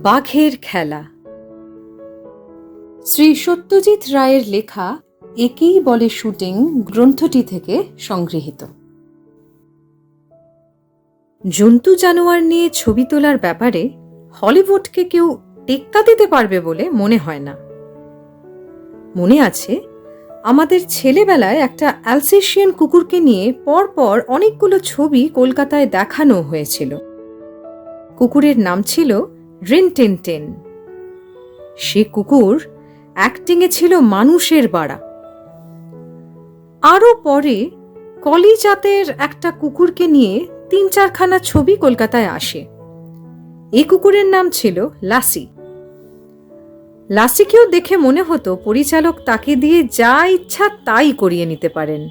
বাঘের খেলা। শ্রী সত্যজিৎ রায়ের লেখা একেই বলে শুটিং গ্রন্থটি থেকে সংগৃহীত। জন্তু জানোয়ার নিয়ে ছবি তোলার ব্যাপারে হলিউডকে কেউ টেক্কা দিতে পারবে বলে মনে হয় না। মনে আছে, আমাদের ছেলেবেলায় একটা অ্যালসেশিয়ান কুকুরকে নিয়ে পরপর অনেকগুলো ছবি কলকাতায় দেখানো হয়েছিল। কুকুরের নাম ছিল রিনটিনটিন। সে কুকুর অ্যাক্টিংয়ে ছিল মানুষের বাড়া। আরও পরে কলি জাতের একটা কুকুরকে নিয়ে ৩-৪খানা ছবি কলকাতায় আসে। এই কুকুরের নাম ছিল লাসি। লাসিকেও দেখে মনে হতো পরিচালক তাকে দিয়ে যা ইচ্ছা তাই করিয়ে নিতে পারেন।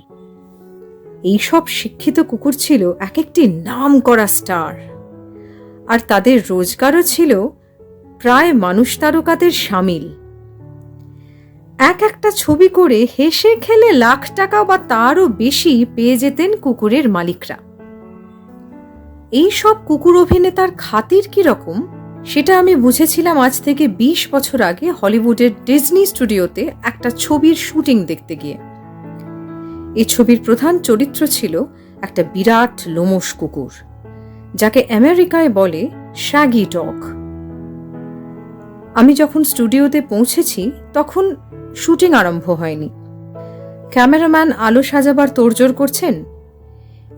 এইসব শিক্ষিত কুকুর ছিল এক একটি নাম করা স্টার, আর তাদের রোজগারও ছিল প্রায় মানুষ তারকাদের সামিল। একটা ছবি করে হেসে খেলে লাখ টাকা বা তারও বেশি পেয়ে যেতেন কুকুরের মালিকরা। এই সব কুকুর অভিনেতার খাতির কিরকম সেটা আমি বুঝেছিলাম আজ থেকে ২০ বছর আগে হলিউডের ডিজনি স্টুডিওতে একটা ছবির শুটিং দেখতে গিয়ে। এই ছবির প্রধান চরিত্র ছিল একটা বিরাট লোমশ কুকুর, যাকে আমেরিকায় বলে শ্যাগি ডগ। আমি যখন স্টুডিওতে পৌঁছেছি তখন শুটিং আরম্ভ হয়নি। ক্যামেরাম্যান আলো সাজাবার তোড়জোড় করছেন।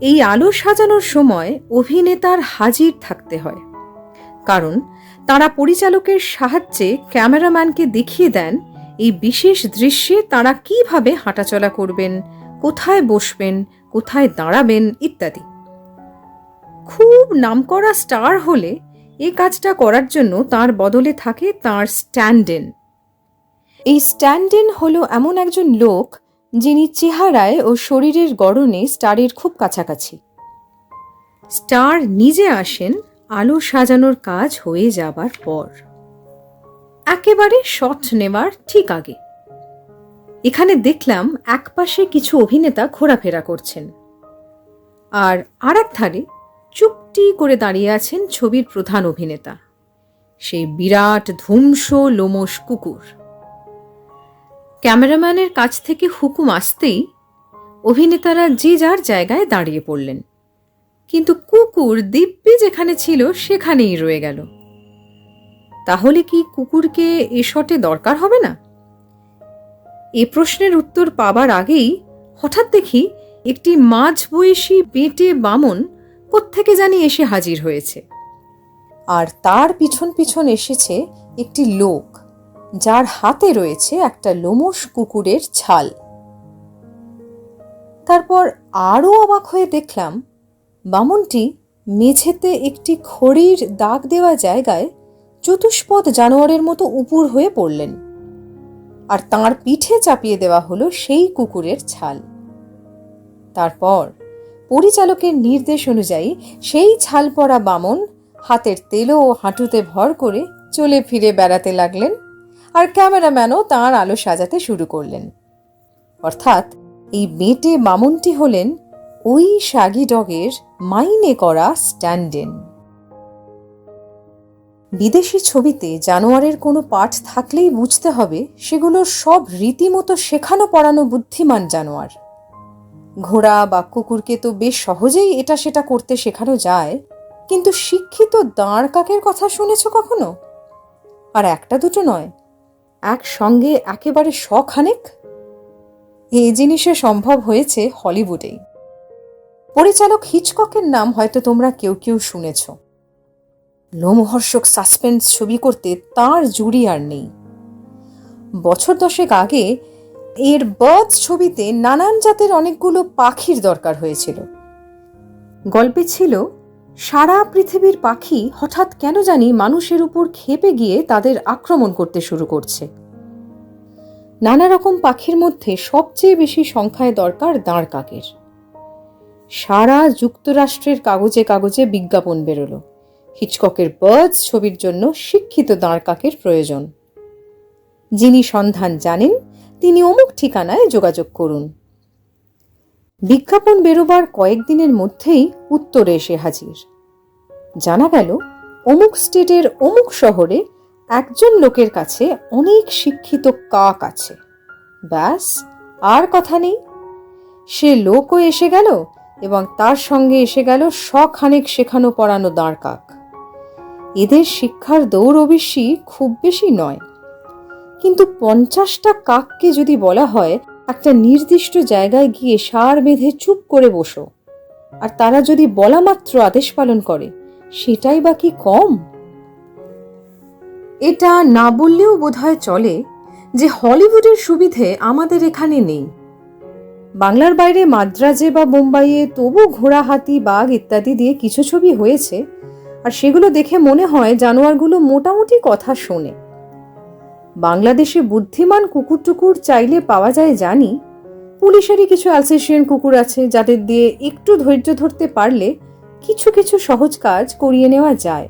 এই আলো সাজানোর সময় অভিনেতার হাজির থাকতে হয়, কারণ তারা পরিচালকের সাহায্যে ক্যামেরাম্যানকে দেখিয়ে দেন এই বিশেষ দৃশ্যে তারা কিভাবে হাঁটাচলা করবেন, কোথায় বসবেন, কোথায় দাঁড়াবেন ইত্যাদি। খুব নামকরা স্টার হলে এই কাজটা করার জন্য তার বদলে থাকে তার স্ট্যান্ড ইন। এই স্ট্যান্ড ইন হল এমন একজন লোক যিনি চেহারায় ও শরীরের গড়নে স্টারের খুব কাছাকাছি। স্টার নিজে আসেন আলো সাজানোর কাজ হয়ে যাবার পর, একেবারে শট নেওয়ার ঠিক আগে। এখানে দেখলাম একপাশে কিছু অভিনেতা ঘোরাফেরা করছেন, আর আরেক ধারে চুপটি করে দাঁড়িয়ে আছেন ছবির প্রধান অভিনেতা, সেই বিরাট ধুমস লোমশ কুকুর। ক্যামেরাম্যানের কাছ থেকে হুকুম আসতেই অভিনেতারা যে যার জায়গায় দাঁড়িয়ে পড়লেন, কিন্তু কুকুর দিব্যি যেখানে ছিল সেখানেই রয়ে গেল। তাহলে কি কুকুরকে এ শটে দরকার হবে না? এ প্রশ্নের উত্তর পাবার আগেই হঠাৎ দেখি একটি মাঝবয়সী বেঁটে বামন কোত্থেকে জানি এসে হাজির হয়েছে, আর তার পিছন পিছন এসেছে একটি লোক যার হাতে রয়েছে একটা লোমশ কুকুরের ছাল। তারপর আরও অবাক হয়ে দেখলাম বামনটি মেঝেতে একটি খড়ির দাগ দেওয়া জায়গায় চতুষ্পদ জানোয়ারের মতো উপুর হয়ে পড়লেন, আর তাঁর পিঠে চাপিয়ে দেওয়া হলো সেই কুকুরের ছাল। তারপর পরিচালকের নির্দেশ অনুযায়ী সেই ছাল পরা বামন হাতের তেলো ও হাঁটুতে ভর করে চলে ফিরে বেড়াতে লাগলেন, আর ক্যামেরাম্যানও তাঁর আলো সাজাতে শুরু করলেন। অর্থাৎ এই বেঁটে বামনটি হলেন ওই শ্যাগি ডগের মাইনে করা স্ট্যান্ড ইন। বিদেশি ছবিতে জানোয়ারের কোনো পাঠ থাকলেই বুঝতে হবে সেগুলোর সব রীতিমতো শেখানো পড়ানো বুদ্ধিমান জানোয়ার। ঘোড়া বা কুকুরকে তো বেশ সহজেই এটা সেটা করতে শেখানো যায়, কিন্তু শিক্ষিত দাঁড় কাকের কথা শুনেছ কখনো? আর একটা দুটো নয়, একসঙ্গে একেবারে শখানেক। এই জিনিসে সম্ভব হয়েছে হলিউডেই। পরিচালক হিচককের নাম হয়তো তোমরা কেউ কেউ শুনেছ। লোমহর্ষক সাসপেন্স ছবি করতে তার জুড়ি আর নেই। বছর 10 আগে এর বার্ডস ছবিতে নানান জাতের অনেকগুলো পাখির দরকার হয়েছিল। গল্পে ছিল সারা পৃথিবীর পাখি হঠাৎ কেন জানি মানুষের উপর ক্ষেপে গিয়ে তাদের আক্রমণ করতে শুরু করছে। নানা রকম পাখির মধ্যে সবচেয়ে বেশি সংখ্যায় দরকার দাঁড় কাকের। সারা যুক্তরাষ্ট্রের কাগজে কাগজে বিজ্ঞাপন বেরোলো, হিচককের বার্ডস ছবির জন্য শিক্ষিত দাঁড় কাকের প্রয়োজন। যিনি সন্ধান জানেন তিনি অমুক ঠিকানায় যোগাযোগ করুন। বিজ্ঞাপন বেরোবার কয়েকদিনের মধ্যেই উত্তরে এসে হাজির। জানা গেল অমুক স্টেটের অমুক শহরে একজন লোকের কাছে অনেক শিক্ষিত কাক আছে। ব্যাস, আর কথা নেই। সে লোকও এসে গেল এবং তার সঙ্গে এসে গেল শখানেক শেখানো পড়ানো দাঁড় কাক। এদের শিক্ষার দৌড় অবশ্যই খুব বেশি নয়, কিন্তু 50টা কাককে যদি বলা হয় একটা নির্দিষ্ট জায়গায় গিয়ে সার বেঁধে চুপ করে বসো, আর তারা যদি বলা মাত্র আদেশ পালন করে, সেটাই বা কি কম? এটা না বললেও বোধহয় চলে যে হলিউডের সুবিধে আমাদের এখানে নেই। বাংলার বাইরে মাদ্রাজে বা মুম্বাইয়ে তবু ঘোড়া, হাতি, বাঘ ইত্যাদি দিয়ে কিছু ছবি হয়েছে, আর সেগুলো দেখে মনে হয় জানোয়ারগুলো মোটামুটি কথা শোনে। বাংলাদেশে বুদ্ধিমান কুকুর টুকুর চাইলে পাওয়া যায় জানি, পুলিশেরই কিছু অ্যালসেশিয়ান কুকুর আছে যাদের দিয়ে একটু ধৈর্য ধরতে পারলে কিছু কিছু সহজ কাজ করিয়ে নেওয়া যায়।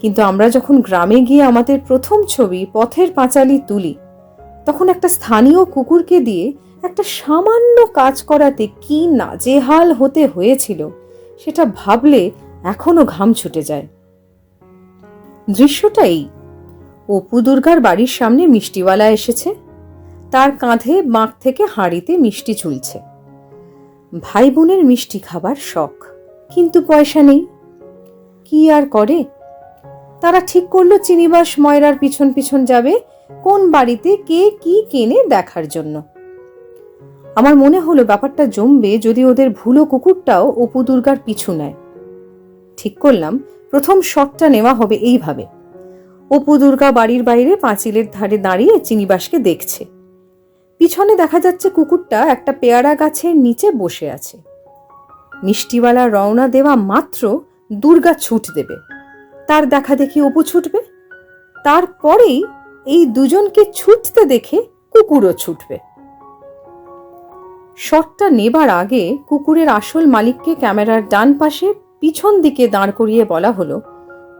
কিন্তু আমরা যখন গ্রামে গিয়ে আমাদের প্রথম ছবি পথের পাঁচালী তুলি, তখন একটা স্থানীয় কুকুরকে দিয়ে একটা সামান্য কাজ করাতে কি নাজেহাল হতে হয়েছিল সেটা ভাবলে এখনো ঘাম ছুটে যায়। দৃশ্যটা এই, অপু দুর্গার বাড়ির সামনে মিষ্টিওয়ালা এসেছে, তার কাঁধে বাঁক থেকে হাঁড়িতে মিষ্টি ঝুলছে। ভাই বোনের মিষ্টি খাবার শখ, কিন্তু পয়সা নেই। কি আর করে, তারা ঠিক করলো চিনিবাস ময়রার পিছন পিছন যাবে কোন বাড়িতে কে কি কেনে দেখার জন্য। আমার মনে হলো ব্যাপারটা জমবে যদি ওদের ভুলো কুকুরটাও অপু দুর্গার পিছু নেয়। ঠিক করলাম প্রথম শটটা নেওয়া হবে এইভাবে। অপু দুর্গা বাড়ির বাইরে পাঁচিলের ধারে দাঁড়িয়ে চিনিবাসকে দেখছে। পিছনে দেখা যাচ্ছে কুকুরটা একটা পেয়ারা গাছের নিচে বসে আছে। মিষ্টিওয়ালা রওনা দেওয়া মাত্র দুর্গা ছুট দেবে, তার দেখা দেখি অপু ছুটবে, তারপরেই এই দুজনকে ছুটতে দেখে কুকুরও ছুটবে। শটটা নেবার আগে কুকুরের আসল মালিককে ক্যামেরার ডান পাশে পিছন দিকে দাঁড় করিয়ে বলা হলো,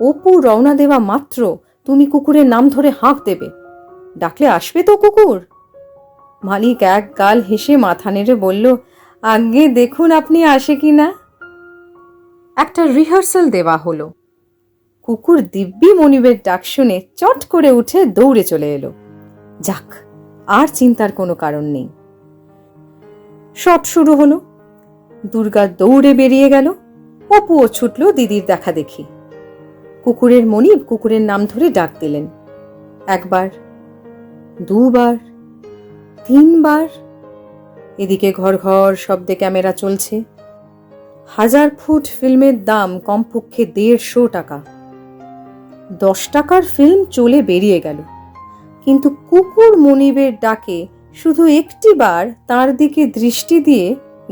অপু রওনা দেওয়া মাত্র তুমি কুকুরের নাম ধরে হাঁক দেবে, ডাকলে আসবে তো কুকুর? মালিক এক গাল হেসে মাথা নেড়ে বলল, আগে দেখুন আপনি আসে কিনা। একটা রিহার্সাল দেওয়া হলো। কুকুর দিব্যি মনিবের ডাক শুনে চট করে উঠে দৌড়ে চলে এলো। যাক, আর চিন্তার কোনো কারণ নেই। শট শুরু হলো। দুর্গা দৌড়ে বেরিয়ে গেল, অপুও ছুটল দিদির দেখা দেখি। কুকুরের মনিব কুকুরের নাম ধরে ডাক দিলেন। একবার, দুবার, তিনবার। এদিকে ঘর ঘর শব্দে ক্যামেরা চলছে। 1000 ফুট ফিল্মের দাম কমপক্ষে 150 টাকা। 10 টাকার ফিল্ম চলে বেরিয়ে গেল, কিন্তু কুকুর মনিবের ডাকে শুধু একটি বার তার দিকে দৃষ্টি দিয়ে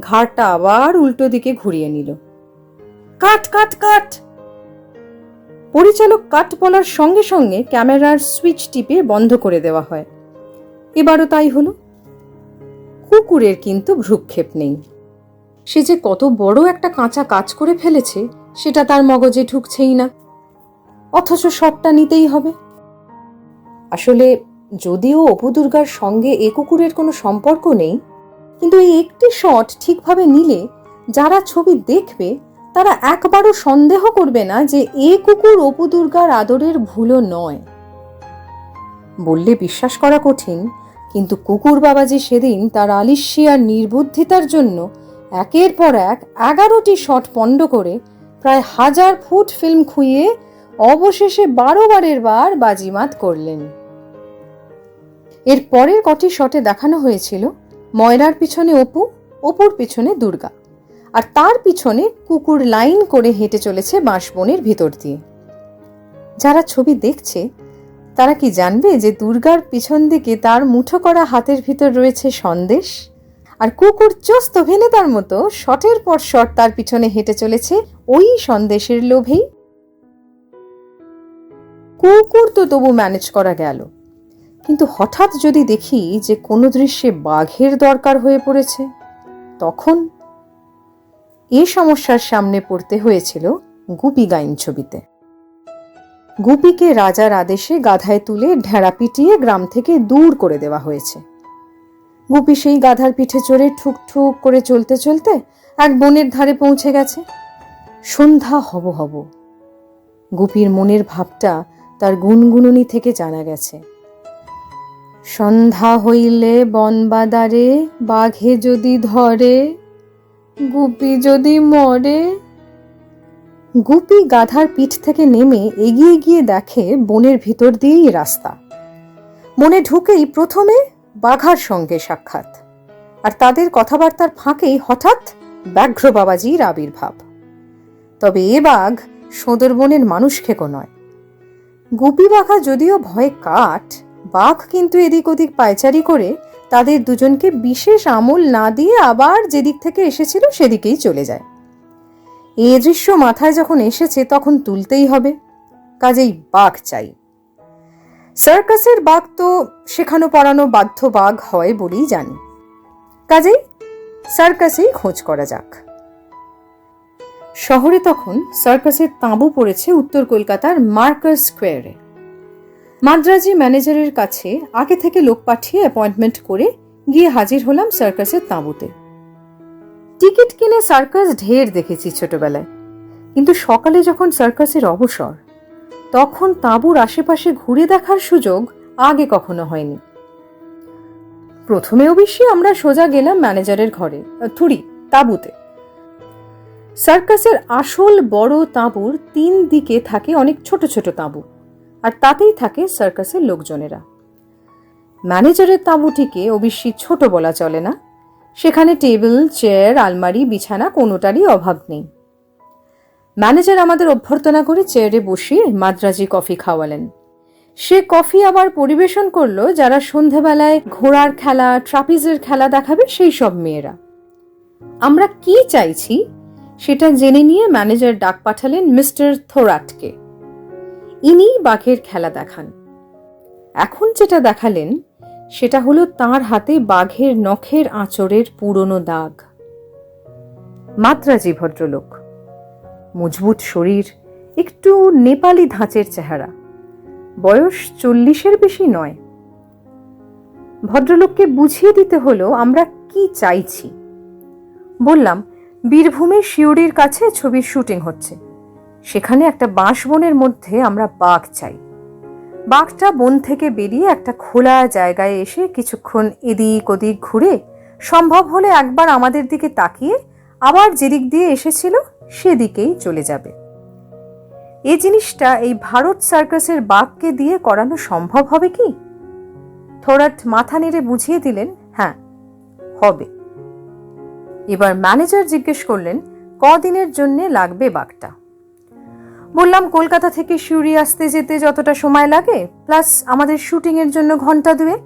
ঘাড়টা আবার উল্টো দিকে ঘুরিয়ে নিল। কাট কাট কাট! পরিচালক কাট বলার সঙ্গে সঙ্গে ক্যামেরার সুইচ টিপে বন্ধ করে দেওয়া হয়। এবারও তাই হলো। কুকুরের কিন্তু ভ্রুক্ষেপ নেই। সে যে কত বড় একটা কাঁচা কাজ করে ফেলেছে সেটা তার মগজে ঢুকছেই না, অথচ শটটা নিতেই হবে। আসলে যদিও অপু দুর্গার সঙ্গে এ কুকুরের কোনো সম্পর্ক নেই, কিন্তু এই একটি শট ঠিকভাবে নিলে যারা ছবি দেখবে তারা একবারও সন্দেহ করবে না যে এ কুকুর অপু দুর্গার আদরের ভুলো নয়। বললে বিশ্বাস করা কঠিন, কিন্তু কুকুর বাবাজি সেদিন তার আলিস্যি আর নির্বুদ্ধিতার জন্য একের পর এক 11টি শট পণ্ড করে প্রায় 1000 ফুট ফিল্ম খুইয়ে অবশেষে 12 বারের বার বাজিমাত করলেন। এর পরের কটি শটে দেখানো হয়েছিল ময়রার পিছনে অপু, অপুর পিছনে দুর্গা, আর তার পিছনে কুকুর লাইন করে হেঁটে চলেছে বাঁশবনের ভিতর দিয়ে। যারা ছবি দেখছে তারা কি জানবে যে দুর্গার পিছন দিকে তার মুঠো করা হাতের ভিতর রয়েছে সন্দেশ, আর কুকুর চোস্ত অভিনেতার মতো শটের পর শট তার পিছনে হেঁটে চলেছে ওই সন্দেশের লোভেই? কুকুর তো তবু ম্যানেজ করা গেল, কিন্তু হঠাৎ যদি দেখি যে কোনো দৃশ্যে বাঘের দরকার হয়ে পড়েছে, তখন এই সমস্যার সামনে পড়তে হয়েছিল গুপি গাইন ছবিতে। গুপিকে রাজার আদেশে গাধায় তুলে ঢেড়া পিটিয়ে গ্রাম থেকে দূর করে দেওয়া হয়েছে। গুপি সেই গাধার পিঠে চড়ে ঠুক ঠুক করে চলতে চলতে এক বনের ধারে পৌঁছে গেছে। সন্ধ্যা হব হব। গুপির মনের ভাবটা তার গুনগুননি থেকে জানা গেছে। সন্ধ্যা হইলে বনবাদারে বাঘে যদি ধরে, গুপি যদি মরে। গুপি গাধার পিঠ থেকে নেমে এগিয়ে গিয়ে দেখে বনের ভিতর দিয়েই রাস্তা। বনে ঢুকেই প্রথমে বাঘার সঙ্গে সাক্ষাৎ, আর তাদের কথাবার্তার ফাঁকেই হঠাৎ ব্যাঘ্র বাবাজির আবির্ভাব। তবে এ বাঘ সোঁদর বনের মানুষ খেকো নয়। গুপি বাঘা যদিও ভয়ে কাঠ, বাঘ কিন্তু এদিক ওদিক পায়চারি করে তাদের দুজনকে বিশেষ আমল না দিয়ে আবার যেদিক থেকে এসেছিল সেদিকেই চলে যায়। এ দৃশ্য মাথায় যখন এসেছে তখন তুলতেই হবে, কাজেই বাঘ চাই। সার্কাসের বাঘ তো শেখানো পড়ানো বাধ্য বাঘ হয় বলেই জানি, কাজেই সার্কাসেই খোঁজ করা যাক। শহরে তখন সার্কাসের তাঁবু পড়েছে উত্তর কলকাতার মার্কাস স্কোয়ারে। মাদ্রাজি ম্যানেজারের কাছে আগে থেকে লোক পাঠিয়ে অ্যাপয়েন্টমেন্ট করে গিয়ে হাজির হলাম সার্কাসের তাঁবুতে। টিকিট কিনে সার্কাস ঢের দেখেছি ছোটবেলায়, কিন্তু সকালে যখন সার্কাসের অবসর, তখন তাঁবুর আশেপাশে ঘুরে দেখার সুযোগ আগে কখনো হয়নি। প্রথমে অবশ্যই আমরা সোজা গেলাম ম্যানেজারের ঘরে, তাঁবুতে। সার্কাসের আসল বড় তাঁবুর 3 দিকে থাকে অনেক ছোট ছোট তাঁবু, আর তাতেই থাকে সার্কাসের লোকজনেরা। ম্যানেজারের তাঁবুটিকে অবশ্যই ছোট বলা চলে না, সেখানে টেবিল, চেয়ার, আলমারি, বিছানা কোনোটারই অভাব নেই। ম্যানেজার আমাদের অভ্যর্থনা করে চেয়ারে বসিয়ে মাদ্রাজি কফি খাওয়ালেন। সে কফি আবার পরিবেশন করলো যারা সন্ধেবেলায় ঘোড়ার খেলা, ট্রাপিজের খেলা দেখাবে সেই সব মেয়েরা। আমরা কি চাইছি সেটা জেনে নিয়ে ম্যানেজার ডাক পাঠালেন মিস্টার থোরাটকে। ইনি বাঘের খেলা দেখান। এখন যেটা দেখালেন সেটা হলো তাঁর হাতে বাঘের নখের আঁচড়ের পুরনো দাগ। মাদ্রাজি ভদ্রলোক, মজবুত শরীর, একটু নেপালি ধাঁচের চেহারা, বয়স 40-এর বেশি নয়। ভদ্রলোককে বুঝিয়ে দিতে হলো আমরা কি চাইছি। বললাম, বীরভূমের শিউরির কাছে ছবির শুটিং হচ্ছে, সেখানে একটা বাঁশবনের মধ্যে আমরা বাঘ চাই। বাঘটা বন থেকে বেরিয়ে একটা খোলা জায়গায় এসে কিছুক্ষণ এদিক ওদিক ঘুরে সম্ভব হলে একবার আমাদের দিকে তাকিয়ে আবার যেদিক দিয়ে এসেছিল সেদিকেই চলে যাবে। এই জিনিসটা এই ভারত সার্কাসের বাঘকে দিয়ে করানো সম্ভব হবে কি? থোরাট মাথা নেড়ে বুঝিয়ে দিলেন, হ্যাঁ হবে। এবার ম্যানেজার জিজ্ঞেস করলেন কদিনের জন্য লাগবে বাঘটা। বললাম, কলকাতা থেকে শিউরি আসতে যেতে যতটা সময় লাগে প্লাস আমাদের শুটিং এর জন্য ঘন্টা 2।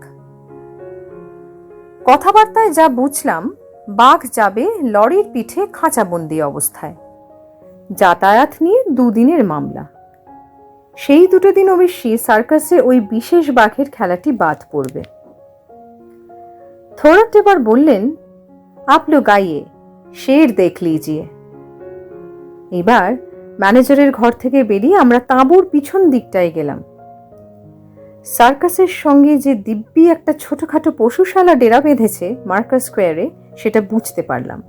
কথাবার্তায় যা বুঝলাম, বাঘ যাবে লরির পিঠে খাঁচাবন্দি অবস্থায়। যাতায়াত নিয়ে 2 দিনের মামলা। সেই 2 দিন অবশ্যই সার্কাসে ওই বিশেষ বাঘের খেলাটি বাদ পড়বে। থোরাট এবার বললেন, আপ লোগ আইয়ে, শের দেখ লিজিয়ে। এবার ম্যানেজারের ঘর থেকে বেরিয়ে আমরা তাঁবুর পিছন দিকটায় গেলাম। সার্কাসের সঙ্গে যে দিব্যি একটা ছোটখাটো পশুশালা ডেরা বেঁধেছে মার্কাস স্কোয়ারে, সেটা বুঝতে পারলাম।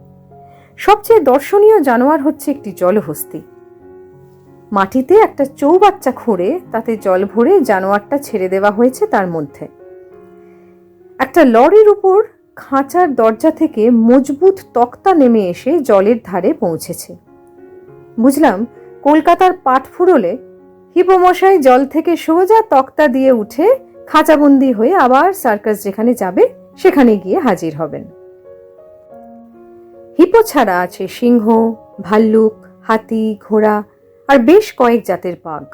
সবচেয়ে দর্শনীয় জানোয়ার হচ্ছে একটি জলহস্তী। মাটিতে একটা চৌবাচ্চা খুঁড়ে তাতে জল ভরে জানোয়ারটা ছেড়ে দেওয়া হয়েছে তার মধ্যে। একটা লরির উপর খাঁচার দরজা থেকে মজবুত তক্তা নেমে এসে জলের ধারে পৌঁছেছে। বুঝলাম, কলকাতার পাটফুরলে হিপোমশাই জল থেকে সোজা তক্তা দিয়ে উঠে খাঁচাবন্দি হয়ে আবার সার্কাস যেখানে যাবে সেখানে গিয়ে হাজির হবেন। হিপো ছাড়া আছে সিংহ, ভাল্লুক, হাতি, ঘোড়া আর বেশ কয়েক জাতের বাঘ।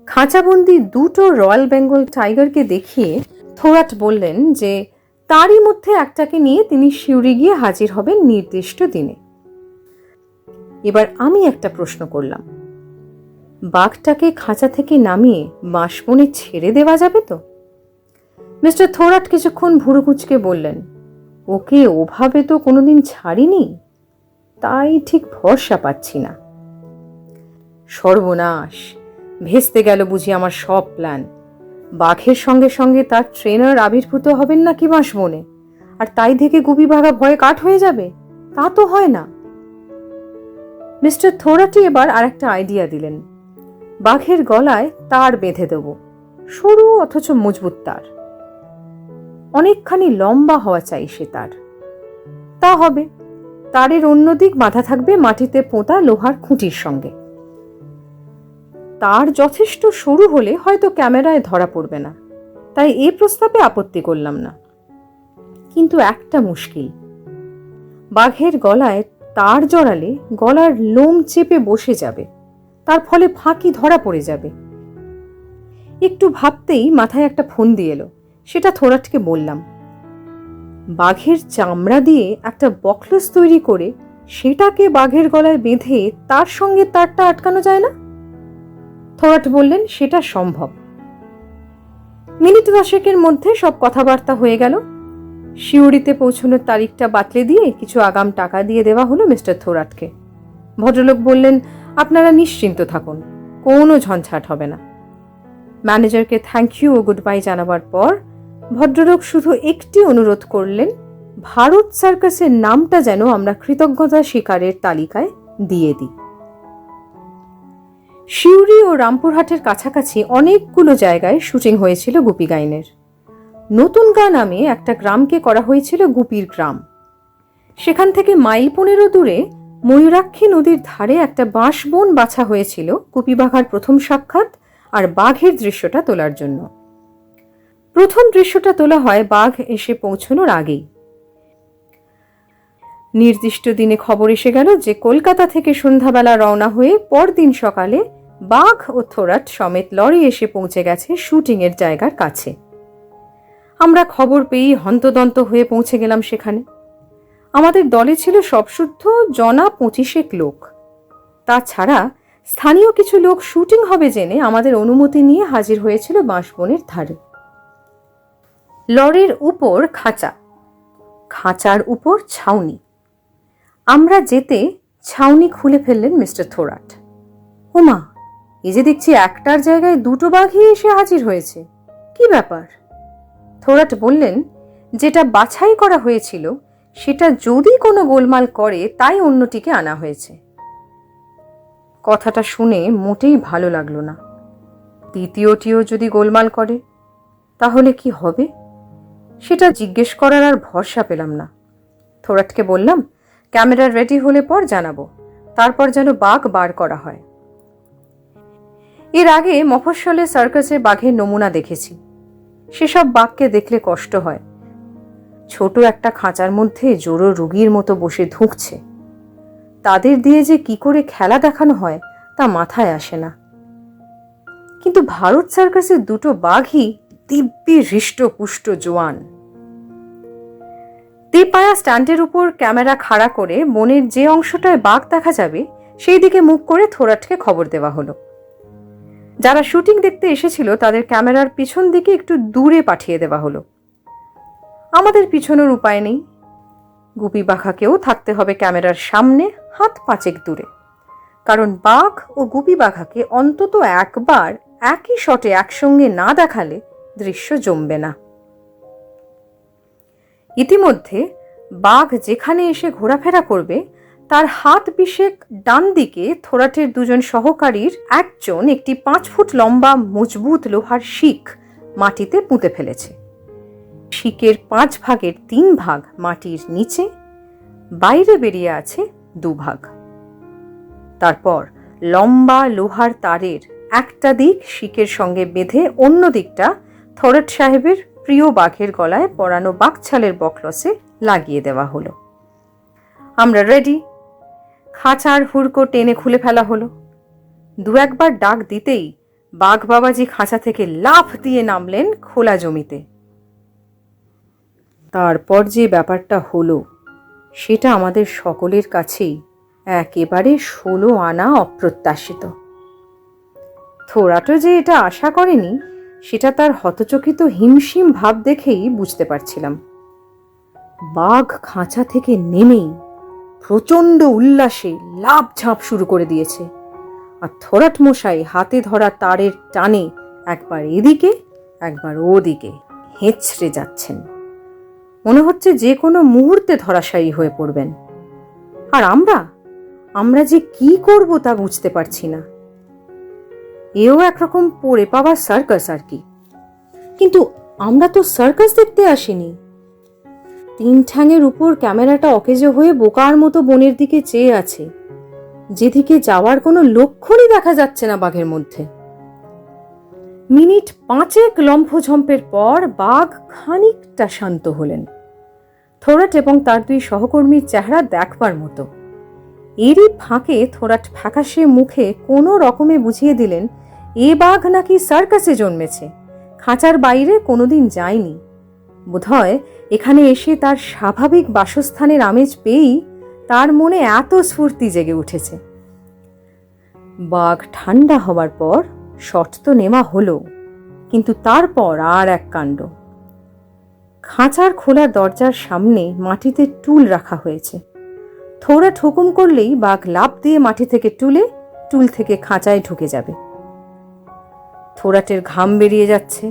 খাঁচাবন্দি 2টো রয়্যাল বেঙ্গল টাইগারকে দেখিয়ে থোরাট বললেন যে তারই মধ্যে একটাকে নিয়ে তিনি শিউরি গিয়ে হাজির হবেন নির্দিষ্ট দিনে। এবার আমি একটা প্রশ্ন করলাম, বাঘটাকে খাঁচা থেকে নামিয়ে বাঁশবনে ছেড়ে দেওয়া যাবে তো? মিস্টার থোরাট কিছুক্ষণ ভুরু কুঁচকে বললেন, ওকে ওভাবে তো কোনোদিন ছাড়িনি, তাই ঠিক ভরসা পাচ্ছি না। সর্বনাশ, ভেস্তে গেল বুঝি আমার সব প্ল্যান। বাঘের সঙ্গে সঙ্গে তার ট্রেনার আবির্ভূত হবেন নাকি বাঁশবনে, আর তাই থেকে গুপি বাঘা ভয়ে কাঠ হয়ে যাবে? তা তো হয় না। মিস্টার থোরাটি এবার আর একটা আইডিয়া দিলেন, বাঘের গলায় তার বেঁধে দেব, সরু অথচ মজবুত তার। অনেকখানি লম্বা হওয়া চাই সে তার। তা হবে। তারের অন্যদিক বাঁধা থাকবে মাটিতে পোঁতা লোহার খুঁটির সঙ্গে। তার যথেষ্ট সরু হলে হয়তো ক্যামেরায় ধরা পড়বে না, তাই এ প্রস্তাবে আপত্তি করলাম না। কিন্তু একটা মুশকিল, বাঘের গলায় তার জড়ালে গলার লোম চেপে বসে যাবে, তার ফলে ফাঁকি ধরা পড়ে যাবে। একটু ভাবতেই মাথায় একটা ফন্দি এলো, সেটা থোরাটকে বললাম, বাঘের চামড়া দিয়ে একটা বকলস তৈরি করে সেটাকে বাঘের গলায় বেঁধে তার সঙ্গে তারটা আটকানো যায় না? থোরাট বললেন সেটা সম্ভব। মিনিট 10 মধ্যে সব কথাবার্তা হয়ে গেল। শিউরিতে পৌঁছানোর তারিখটা বাতলে দিয়ে কিছু আগাম টাকা দিয়ে দেওয়া হলো মিস্টার থোরাটকে। ভদ্রলোক বললেন, আপনারা নিশ্চিন্ত থাকুন, কোনো ঝঞ্ঝাট হবে না। ম্যানেজারকে থ্যাংক ইউ ও গুড বাই জানাবার পর ভদ্রলোক শুধু একটি অনুরোধ করলেন, ভারত সার্কাসের নামটা যেন আমরা কৃতজ্ঞতা স্বীকারের তালিকায় দিয়ে দিই। শিউরি ও রামপুরহাটের কাছাকাছি অনেকগুলো জায়গায় শুটিং হয়েছিল গুপি গাইনের। নতুন গা নামে একটা গ্রামকে করা হয়েছিল গুপির গ্রাম। সেখান থেকে মাইল 15 দূরে ময়ূরাক্ষী নদীর ধারে একটা বাঁশবন বাছা হয়েছিল গুপি বাঘার প্রথম সাক্ষাৎ আর বাঘের দৃশ্যটা তোলার জন্য। প্রথম দৃশ্যটা তোলা হয় বাঘ এসে পৌঁছানোর আগেই। নির্দিষ্ট দিনে খবর এসে গেল যে কলকাতা থেকে সন্ধ্যাবেলা রওনা হয়ে পরদিন সকালে বাঘ ও থোরাট সমেত লরি এসে পৌঁছে গেছে শুটিংয়ের জায়গার কাছে। আমরা খবর পেয়েই হন্তদন্ত হয়ে পৌঁছে গেলাম সেখানে। আমাদের দলে ছিল সবশুদ্ধ জনা 25 লোক। তাছাড়া স্থানীয় কিছু লোক শুটিং হবে জেনে আমাদের অনুমতি নিয়ে হাজির হয়েছিল বাঁশবনের ধারে। লরির উপর খাঁচা, খাঁচার উপর ছাউনি। আমরা যেতে ছাউনি খুলে ফেললেন মিস্টার থোরাট। ওমা, এই যে দেখছি একটার জায়গায় 2টো বাঘই এসে হাজির হয়েছে, কি ব্যাপার? থোরাট বললেন, যেটা বাছাই করা হয়েছিল সেটা যদি কোনো গোলমাল করে তাই অন্যটিকে আনা হয়েছে। কথাটা শুনে মোটেই ভালো লাগলো না। দ্বিতীয়টিও যদি গোলমাল করে তাহলে কি হবে সেটা জিজ্ঞেস করার আর ভরসা পেলাম না। থোরাটকে বললাম, ক্যামেরা রেডি হলে পর জানাবো, তারপর যেন বাঘ বার করা হয়। এর আগে মফস্বলে সার্কাসে বাঘের নমুনা দেখেছি। সেসব বাঘকে দেখলে কষ্ট হয়। ছোট একটা খাঁচার মধ্যে জোড়ো রুগীর মতো বসে ধুঁকছে। তাদের দিয়ে যে কি করে খেলা দেখানো হয় তা মাথায় আসে না। কিন্তু ভারত সার্কাসের 2টো বাঘই দিব্যি হৃষ্টপুষ্ট জোয়ান। তেপায়া স্ট্যান্ডের উপর ক্যামেরা খাড়া করে বনের যে অংশটায় বাঘ দেখা যাবে সেই দিকে মুখ করে থোরাটকে খবর দেওয়া হলো। যারা শুটিং দেখতে এসেছিল তাদের ক্যামেরার পিছন দিকে একটু দূরে পাঠিয়ে দেওয়া হলো। আমাদের পিছনের উপায় নেই। গুপি বাঘাকেও থাকতে হবে ক্যামেরার সামনে হাত 5 দূরে, কারণ বাঘ ও গুপি বাঘাকে অন্তত একবার একই শটে একসঙ্গে না দেখালে দৃশ্য জমবে না। ইতিমধ্যে বাঘ যেখানে এসে ঘোরাফেরা করবে তার হাত 20 ডান দিকে থোরাটের 2জন সহকারীর একজন একটি 5 ফুট লম্বা মজবুত লোহার শিক মাটিতে পুঁতে ফেলেছে। শিকের 5 ভাগের 3 ভাগ মাটির নিচে, বাইরে বেরিয়ে আছে 2 ভাগ। তারপর লম্বা লোহার তারের একটা দিক শিকের সঙ্গে বেঁধে অন্য দিকটা থোরাট সাহেবের প্রিয় বাঘের গলায় পরানো বাঘছালের বকলসে লাগিয়ে দেওয়া হলো। আমরা রেডি। খাঁচার হুড়কো টেনে খুলে ফেলা হলো। 2-1 ডাক দিতেই বাঘ বাবাজি খাঁচা থেকে লাফ দিয়ে নামলেন খোলা জমিতে। তারপর যে ব্যাপারটা হলো সেটা আমাদের সকলের কাছেই একেবারে 16 আনা অপ্রত্যাশিত। থোরাটও যে এটা আশা করেনি সেটা তার হতচকিত হিমশিম ভাব দেখেই বুঝতে পারছিলাম। বাঘ খাঁচা থেকে নেমেই প্রচণ্ড উল্লাসে লাফ ঝাঁপ শুরু করে দিয়েছে, আর থোরাট মশাই হাতে ধরা তারের টানে একবার এদিকে একবার ওদিকে হেঁচড়ে যাচ্ছেন। মনে হচ্ছে যে কোনো মুহূর্তে ধরাশায়ী হয়ে পড়বেন। আর আমরা যে কি করব তা বুঝতে পারছি না। এও একরকম পড়ে পাওয়া সার্কাস আর কি। কিন্তু আমরা তো সার্কাস দেখতে আসিনি। 3 ঠ্যাঙের উপর ক্যামেরাটা অকেজো হয়ে বোকার মতো বনের দিকে চেয়ে আছে, যেদিকে যাওয়ার কোনো লক্ষণই দেখা যাচ্ছে না বাঘের মধ্যে। মিনিট 5 লম্ফঝম্পের পর বাঘ খানিকটা শান্ত হলেন। থোরাট এবং তার 2 সহকর্মীর চেহারা দেখবার মতো। এরই ফাঁকে থোরাট ফ্যাকাশে মুখে কোনো রকমে বুঝিয়ে দিলেন এ বাঘ নাকি সার্কাসে জন্মেছে, খাঁচার বাইরে কোনোদিন যায়নি। বোধহয় এখানে এসে তার স্বাভাবিক বাসস্থানের আমেজ পেয়েই তার মনে এত স্ফূর্তি জেগে উঠেছে। বাঘ ঠান্ডা হবার পর শট তো নেওয়া হলো, কিন্তু তারপর আর এক কাণ্ড। খাঁচার খোলা দরজার সামনে মাটিতে টুল রাখা হয়েছে। থোরাট হুকুম করলেই বাঘ লাফ দিয়ে মাটি থেকে টুল থেকে খাঁচায় ঢুকে যাবে। থোরাটের ঘাম বেরিয়ে যাচ্ছে,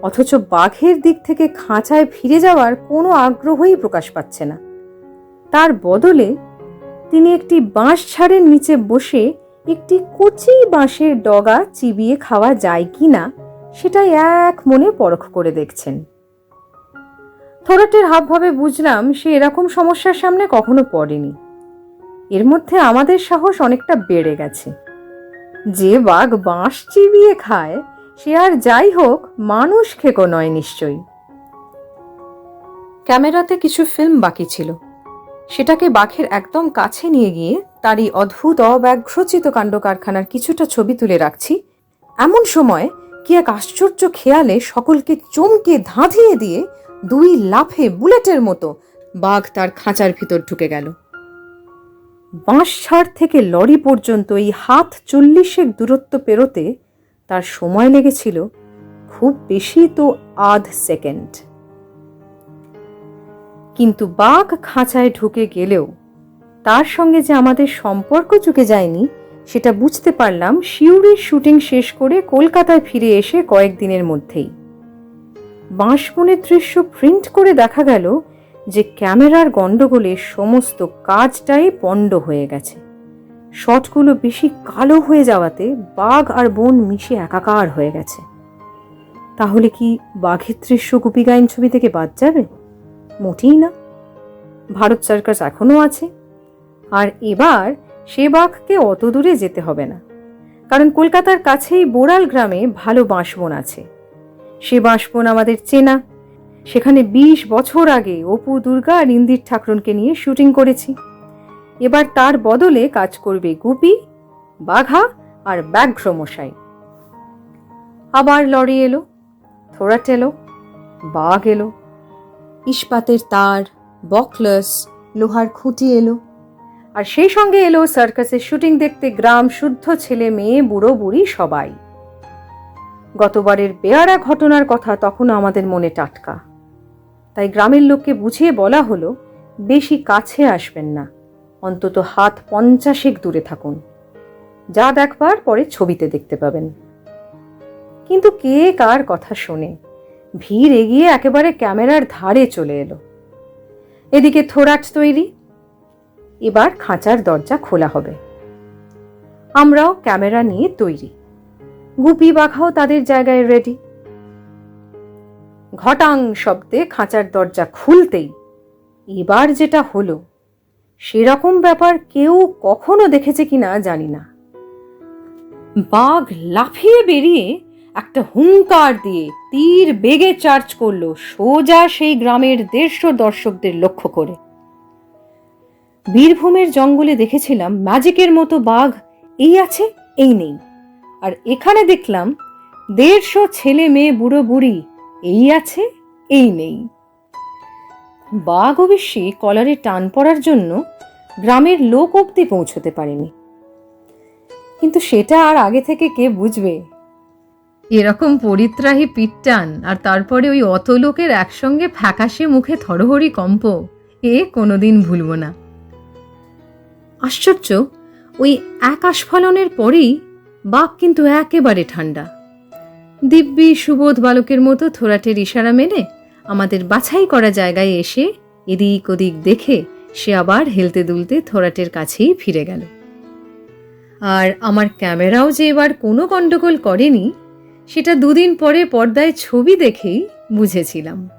অথচ বাঘের দিক থেকে খাঁচায় ফিরে যাওয়ার কোনো আগ্রহই প্রকাশ পাচ্ছে না। তার বদলে তিনি একটি বাঁশ ঝাড়ের নিচে বসে একটি কচি বাঁশের ডগা চিবিয়ে খাওয়া যায় কিনা সেটাই এক মনে পরখ করে দেখছেন। থোরাটের হাবভাবে বুঝলাম সে এরকম সমস্যার সামনে কখনো পড়েনি। এর মধ্যে আমাদের সাহস অনেকটা বেড়ে গেছে। যে বাঘ বাঁশ চিবিয়ে খায় সে আর যাই হোক মানুষ খেকো নয় নিশ্চয়ই। ক্যামেরাতে কিছু ফিল্ম বাকি ছিল, সেটাকে বাঘের একদম কাছে নিয়ে গিয়ে তারই অদ্ভুত অব্যাঘ্রচিত কাণ্ড কারখানার কিছুটা ছবি তুলে রাখছি। এমন সময় কি এক আশ্চর্য খেয়ালে সকলকে চমকে ধাঁধিয়ে দিয়ে 2 লাফে বুলেটের মতো বাঘ তার খাঁচার ভিতর ঢুকে গেল। বাঁশঝাড় থেকে লরি পর্যন্ত এই হাত 40 দূরত্ব পেরোতে তার সময় লেগেছিল খুব বেশি তো আধ সেকেন্ড। কিন্তু বাঘ খাঁচায় ঢুকে গেলেও তার সঙ্গে যে আমাদের সম্পর্ক চুকে যায়নি সেটা বুঝতে পারলাম শিউরির শুটিং শেষ করে কলকাতায় ফিরে এসে কয়েকদিনের মধ্যেই। বাঁশবনের দৃশ্য প্রিন্ট করে দেখা গেল যে ক্যামেরার গন্ডগোলে সমস্ত কাজটাই পণ্ড হয়ে গেছে। শটগুলো বেশি কালো হয়ে যাওয়াতে বাঘ আর বন মিশে একাকার হয়ে গেছে। তাহলে কি বাঘের দৃশ্য গুপি গাইন ছবি থেকে বাদ যাবে? মোটেই না। ভারত সার্কাস এখনো আছে, আর এবার সে বাঘকে অত দূরে যেতে হবে না, কারণ কলকাতার কাছেই বোড়াল গ্রামে ভালো বাঁশবন আছে। সে বাঁশবন আমাদের চেনা। সেখানে 20 বছর আগে অপু দুর্গা আর ইন্দির ঠাকরুনকে নিয়ে শুটিং করেছি। এবার তার বদলে কাজ করবে গুপি, বাঘা আর ব্যাঘ্রমশাই। আবার লরি এলো, থোরাট এলো, বাঘ এলো, ইস্পাতের তার, বকলেস, লোহার খুঁটি এলো, আর সেই সঙ্গে এলো সার্কাসের শুটিং দেখতে গ্রাম শুদ্ধ ছেলে মেয়ে বুড়ো বুড়ি সবাই। গতবারের বেয়ারা ঘটনার কথা তখন আমাদের মনে টাটকা, তাই গ্রামের লোককে বুঝিয়ে বলা হলো বেশি কাছে আসবেন না, অন্তত হাত 50 দূরে থাকুন। যা দেখবার পরে ছবিতে দেখতে পাবেন। কিন্তু কে কার কথা শোনে? ভিড় এগিয়ে একেবারে ক্যামেরার ধারে চলে এলো। এদিকে থোরাট তৈরি, এবার খাঁচার দরজা খোলা হবে। আমরাও ক্যামেরা নিয়ে তৈরি, গুপি বাঘাও তাদের জায়গায় রেডি। ঘটাং শব্দে খাঁচার দরজা খুলতেই এবার যেটা হলো সেরকম ব্যাপার কেউ কখনো দেখেছে কিনা জানি না। বাঘ লাফিয়ে বেরিয়ে একটা হুঙ্কার দিয়ে তীর বেগে চার্জ করলো সোজা সেই গ্রামের 150 দর্শকদের লক্ষ্য করে। বীরভূমের জঙ্গলে দেখেছিলাম ম্যাজিকের মতো বাঘ এই আছে এই নেই, আর এখানে দেখলাম 150 ছেলে মেয়ে বুড়ো বুড়ি এই আছে এই নেই। বাঘ অবশ্যই কলারে টান পড়ার জন্য গ্রামের লোক অবধি পৌঁছতে পারেনি, কিন্তু সেটা আর আগে থেকে কে বুঝবে? এরকম পরিত্রাহী পিটটান আর তারপরে ওই অত লোকের একসঙ্গে ফ্যাকাশে মুখে থরহরি কম্প, এ কোনোদিন ভুলব না। আশ্চর্য, ওই এক আস্ফালনের পরেই বাঘ কিন্তু একেবারে ঠান্ডা। দিব্যি সুবোধ বালকের মতো থোরাটের ইশারা মেনে আমাদের বাছাই করা জায়গায় এসে এদিক ওদিক দেখে সে আবার হেলতে দুলতে থোরাটের কাছেই ফিরে গেল। আর আমার ক্যামেরাও যে এবার কোনো গণ্ডগোল করেনি সেটা দুদিন পরে পর্দায় ছবি দেখেই বুঝেছিলাম।